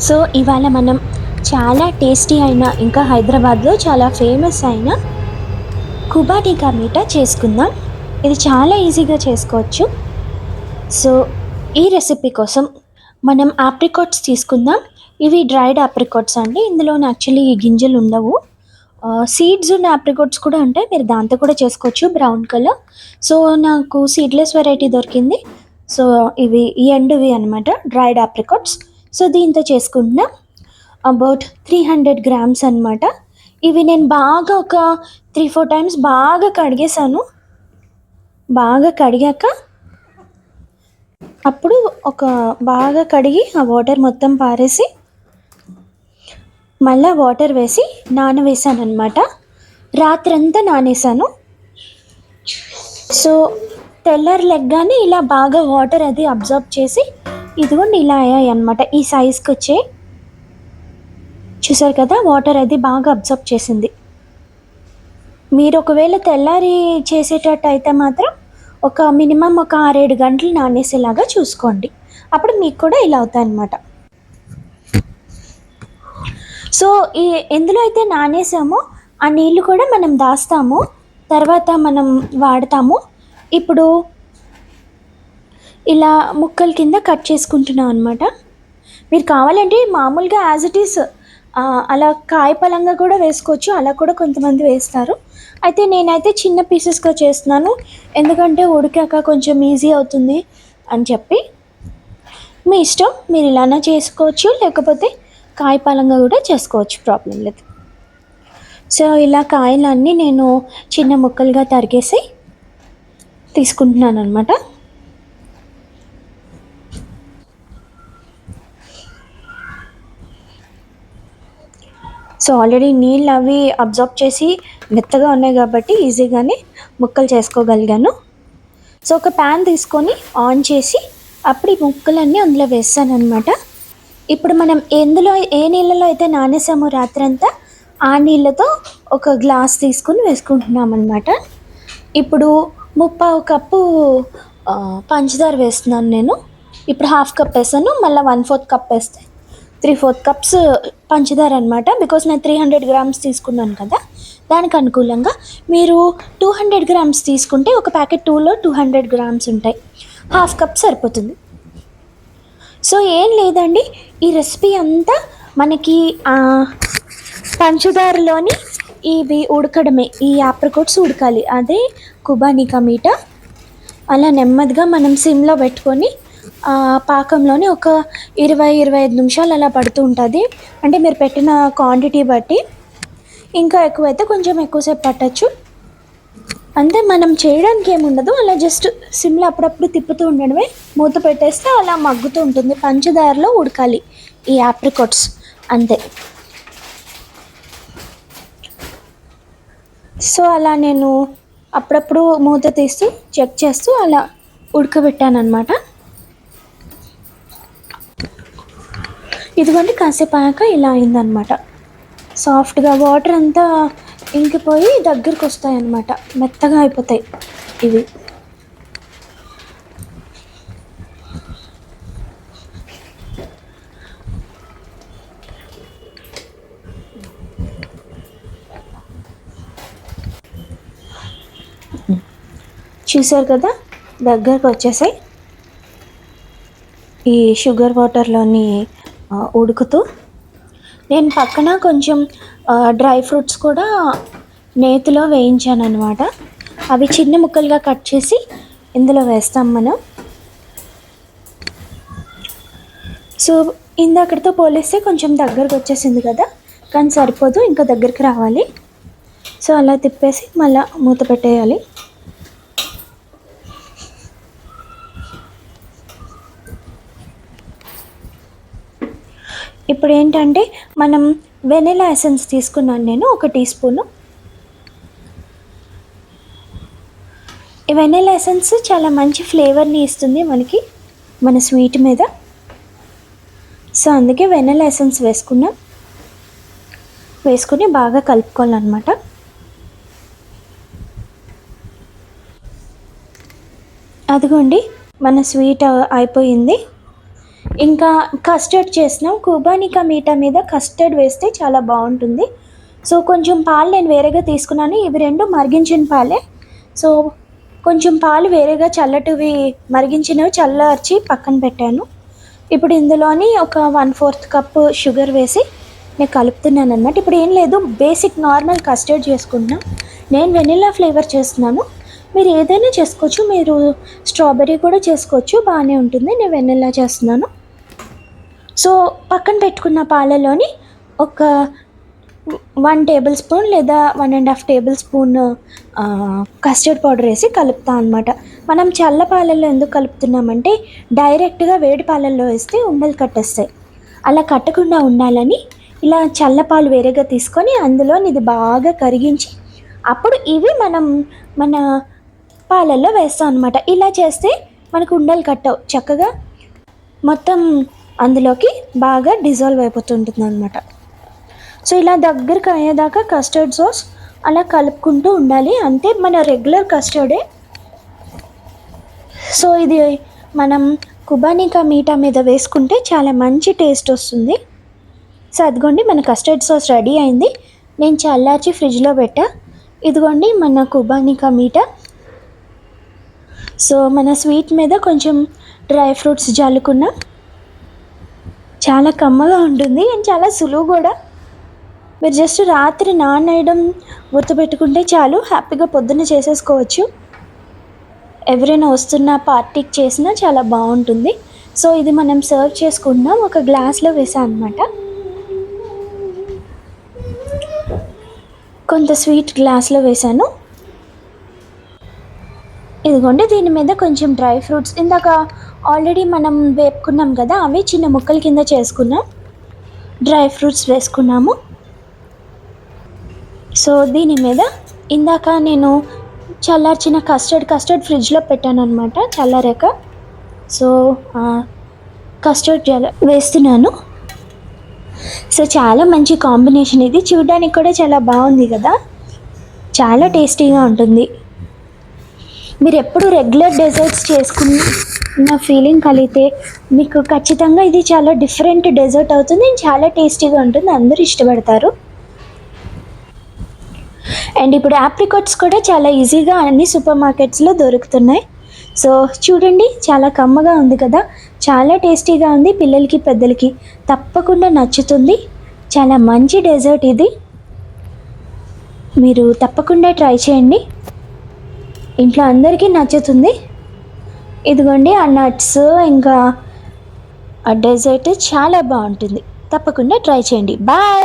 So ఇవాళ మనం చాలా టేస్టీ అయిన ఇంకా హైదరాబాద్లో చాలా ఫేమస్ అయిన కుబాటికా మీఠా చేసుకుందాం. ఇది చాలా ఈజీగా చేసుకోవచ్చు. సో ఈ రెసిపీ కోసం మనం ఆప్రికాట్స్ తీసుకుందాం. ఇవి డ్రైడ్ ఆప్రికాట్స్ అండి. ఇందులో యాక్చువల్లీ గింజలు ఉండవు. సీడ్స్ ఉన్న ఆప్రికాట్స్ కూడా ఉంటాయి, మీరు దాంతో కూడా చేసుకోవచ్చు, బ్రౌన్ కలర్. సో నాకు సీడ్లెస్ వెరైటీ దొరికింది. సో ఇవి ఎండువి అనమాట, డ్రైడ్ ఆప్రికాట్స్. సో దీంతో చేసుకుంటున్నాం. అబౌట్ 300 గ్రామ్స్ అనమాట. ఇవి నేను బాగా ఒక 3-4 టైమ్స్ బాగా కడిగేసాను. బాగా కడిగాక అప్పుడు బాగా కడిగి ఆ వాటర్ మొత్తం పారేసి మళ్ళీ వాటర్ వేసి నానవేసాను అనమాట. రాత్రంతా నానేసాను. సో తెల్లారి లెగ్గానే ఇలా బాగా వాటర్ అది అబ్జర్వ్ చేసి ఇదిగోండి ఇలా అయ్యాయి అనమాట. ఈ సైజ్కి వచ్చే చూసారు కదా, వాటర్ అది బాగా అబ్జర్వ్ చేసింది. మీరు ఒకవేళ తెల్లారి చేసేటట్టు అయితే మాత్రం ఒక మినిమం ఒక 6-7 గంటలు నానేసేలాగా చూసుకోండి. అప్పుడు మీకు కూడా ఇలా అవుతాయి అన్నమాట. సో ఎందులో అయితే నానేసామో ఆ నీళ్ళు కూడా మనం దాస్తాము, తర్వాత మనం వాడతాము. ఇప్పుడు ఇలా ముక్కల కింద కట్ చేసుకుంటున్నాం అనమాట. మీరు కావాలంటే మామూలుగా యాజ్ ఇట్ ఈస్ అలా కాయపలంగా కూడా వేసుకోవచ్చు, అలా కూడా కొంతమంది వేస్తారు. అయితే నేనైతే చిన్న పీసెస్గా చేస్తున్నాను, ఎందుకంటే ఉడికాక కొంచెం ఈజీ అవుతుంది అని చెప్పి. మీ ఇష్టం, మీరు ఇలానే చేసుకోవచ్చు, లేకపోతే కాయపలంగా కూడా చేసుకోవచ్చు, ప్రాబ్లం లేదు. సో ఇలా కాయలన్నీ నేను చిన్న ముక్కలుగా తరిగేసి తీసుకుంటున్నాను అనమాట. సో ఆల్రెడీ నీళ్ళు అవి అబ్జర్వ్ చేసి మెత్తగా ఉన్నాయి కాబట్టి ఈజీగానే ముక్కలు చేసుకోగలిగాను. సో ఒక ప్యాన్ తీసుకొని ఆన్ చేసి అప్పుడు ఈ ముక్కలన్నీ అందులో వేస్తాను అనమాట. ఇప్పుడు మనం ఏ నీళ్ళలో అయితే నానేసామో రాత్రంతా ఆ నీళ్ళతో ఒక గ్లాస్ తీసుకొని వేసుకుంటున్నాం అనమాట. ఇప్పుడు 1/2 కప్పు పంచదార వేస్తున్నాను నేను. ఇప్పుడు 1/2 కప్ వేసాను, మళ్ళీ 1/4 కప్ వేస్తే 3/4 కప్స్ పంచదార అనమాట. బికాస్ నేను 300 గ్రామ్స్ తీసుకున్నాను కదా, దానికి అనుకూలంగా మీరు 200 గ్రామ్స్ తీసుకుంటే ఒక ప్యాకెట్ 2లో 200 గ్రామ్స్ ఉంటాయి, 1/2 కప్ సరిపోతుంది. సో ఏం లేదండి, ఈ రెసిపీ అంతా మనకి పంచదారలోని ఇవి ఉడకడమే, ఈ ఆప్రికాట్స్ ఉడకాలి, అదే కుబానికా మీఠా. అలా నెమ్మదిగా మనం సిమ్లో పెట్టుకొని పాకంలోని ఒక 20-25 నిమిషాలు అలా పడుతూ ఉంటుంది. అంటే మీరు పెట్టిన క్వాంటిటీ బట్టి, ఇంకా ఎక్కువైతే కొంచెం ఎక్కువసేపు పట్టచ్చు. అంతే, మనం చేయడానికి ఏముండదు, అలా జస్ట్ సిమ్లో అప్పుడప్పుడు తిప్పుతూ ఉండడమే. మూత పెట్టేస్తే అలా మగ్గుతూ ఉంటుంది, పంచదారలో ఉడకాలి ఈ ఆప్రికాట్స్, అంతే. సో అలా నేను అప్పుడప్పుడు మూత తీస్తూ చెక్ చేస్తూ అలా ఉడకబెట్టాను అనమాట. ఇదిగోండి కాసేపు అయ్యాక ఇలా అయిందనమాట. సాఫ్ట్గా వాటర్ అంతా ఇంకిపోయి దగ్గరికి వస్తాయి అన్నమాట, మెత్తగా అయిపోతాయి ఇవి. చూసారు కదా, దగ్గరకు వచ్చేసాయి ఈ షుగర్ వాటర్లోని ఉడుకుతూ. నేను పక్కన కొంచెం డ్రై ఫ్రూట్స్ కూడా నేతిలో వేయించాను అనమాట. అవి చిన్న ముక్కలుగా కట్ చేసి ఇందులో వేస్తాం మనం. సో ఇందాకటితో పోలిస్తే కొంచెం దగ్గరకు వచ్చేసింది కదా, కానీ సరిపోదు, ఇంకా దగ్గరికి రావాలి. సో అలా తిప్పేసి మళ్ళీ మూత పెట్టేయాలి. ఇప్పుడు ఏంటంటే మనం వెనిలా ఎసెన్స్ తీసుకున్నాను నేను, 1 టీ స్పూను. ఈ వెనిలా ఎసెన్స్ చాలా మంచి ఫ్లేవర్ని ఇస్తుంది మనకి, మన స్వీట్ మీద. సో అందుకే వెనిలా ఎసెన్స్ వేసుకుని బాగా కలుపుకోవాలన్నమాట. అదిగోండి మన స్వీట్ అయిపోయింది. ఇంకా కస్టర్డ్ చేసినాం. కుబానికా మీఠా మీద కస్టర్డ్ వేస్తే చాలా బాగుంటుంది. సో కొంచెం పాలు నేను వేరేగా తీసుకున్నాను. ఇవి 2 మరిగించిన పాలే. సో కొంచెం పాలు వేరేగా చల్లటివి మరిగించినవి చల్లార్చి పక్కన పెట్టాను. ఇప్పుడు ఇందులోని ఒక 1/4 కప్పు షుగర్ వేసి నేను కలుపుతున్నాను అన్నమాట. ఇప్పుడు ఏం లేదు, బేసిక్ నార్మల్ కస్టర్డ్ చేసుకుంటున్నాం. నేను వెనిలా ఫ్లేవర్ చేస్తున్నాను. మీరు ఏదైనా చేసుకోవచ్చు. మీరు స్ట్రాబెర్రీ కూడా చేసుకోవచ్చు, బాగానే ఉంటుంది. నేను వెనిలా చేస్తున్నాను. సో పక్కన పెట్టుకున్న పాలలోని ఒక 1 టేబుల్ స్పూన్ లేదా 1.5 టేబుల్ స్పూన్ కస్టర్డ్ పౌడర్ వేసి కలుపుతా అనమాట. మనం చల్ల పాలల్లో ఎందుకు కలుపుతున్నామంటే డైరెక్ట్గా వేడి పాలల్లో వేస్తే ఉండలు కట్టేస్తాయి. అలా కట్టకుండా ఉండాలని ఇలా చల్లపాలు వేరేగా తీసుకొని అందులో ఇది బాగా కరిగించి అప్పుడు ఇవి మన పాలల్లో వేస్తాం అనమాట. ఇలా చేస్తే మనకు ఉండలు కట్టవు, చక్కగా మొత్తం అందులోకి బాగా డిజాల్వ్ అయిపోతుంటుంది అనమాట. సో ఇలా దగ్గరికి అయ్యేదాకా కస్టర్డ్ సాస్ అలా కలుపుకుంటూ ఉండాలి. అంతే, మన రెగ్యులర్ కస్టర్డే. సో ఇది మనం కుబానికా మీఠా మీద వేసుకుంటే చాలా మంచి టేస్ట్ వస్తుంది. సో అదిగోండి మన కస్టర్డ్ సాస్ రెడీ అయింది. నేను చల్లార్చి ఫ్రిడ్జ్లో పెట్టా. ఇదిగోండి మన కుబానికా మీఠా. సో మన స్వీట్ మీద కొంచెం డ్రై ఫ్రూట్స్ జల్లుకున్నా. చాలా కమ్మగా ఉంటుంది అండ్ చాలా సులువు కూడా. మీరు జస్ట్ రాత్రి నానేయడం గుర్తుపెట్టుకుంటే చాలు, హ్యాపీగా పొద్దున్న చేసేసుకోవచ్చు. ఎవరైనా వస్తున్న పార్టీకి చేసినా చాలా బాగుంటుంది. సో ఇది మనం సర్వ్ చేసుకుంటున్నాం. ఒక గ్లాస్లో వేసాను అనమాట. కొంత స్వీట్ గ్లాస్లో వేసాను. ఇదిగోండి దీని మీద కొంచెం డ్రై ఫ్రూట్స్ ఇందాక ఆల్రెడీ మనం వేపుకున్నాం కదా, అవి చిన్న ముక్కల కింద చేసుకున్నాం. డ్రై ఫ్రూట్స్ వేసుకున్నాము. సో దీని మీద ఇందాక నేను చల్లార్చిన కస్టర్డ్ ఫ్రిడ్జ్లో పెట్టాను అనమాట చల్లారాక. సో కస్టర్డ్ వేస్తున్నాను. సో చాలా మంచి కాంబినేషన్ ఇది. చూడడానికి కూడా చాలా బాగుంది కదా, చాలా టేస్టీగా ఉంటుంది. మీరు ఎప్పుడు రెగ్యులర్ డెజర్ట్స్ చేసుకున్న ఫీలింగ్ కలిగితే మీకు ఖచ్చితంగా ఇది చాలా డిఫరెంట్ డెజర్ట్ అవుతుంది. చాలా టేస్టీగా ఉంటుంది, అందరూ ఇష్టపడతారు. అండ్ ఇప్పుడు ఆప్రికాట్స్ కూడా చాలా ఈజీగా అన్ని సూపర్ మార్కెట్స్లో దొరుకుతున్నాయి. సో చూడండి చాలా కమ్మగా ఉంది కదా, చాలా టేస్టీగా ఉంది. పిల్లలకి పెద్దలకి తప్పకుండా నచ్చుతుంది. చాలా మంచి డెజర్ట్ ఇది, మీరు తప్పకుండా ట్రై చేయండి. ఇంట్లో అందరికీ నచ్చుతుంది. ఇదిగోండి ఆ నట్స్ ఇంకా ఆ డెజర్ట్ చాలా బాగుంటుంది. తప్పకుండా ట్రై చేయండి. బాయ్.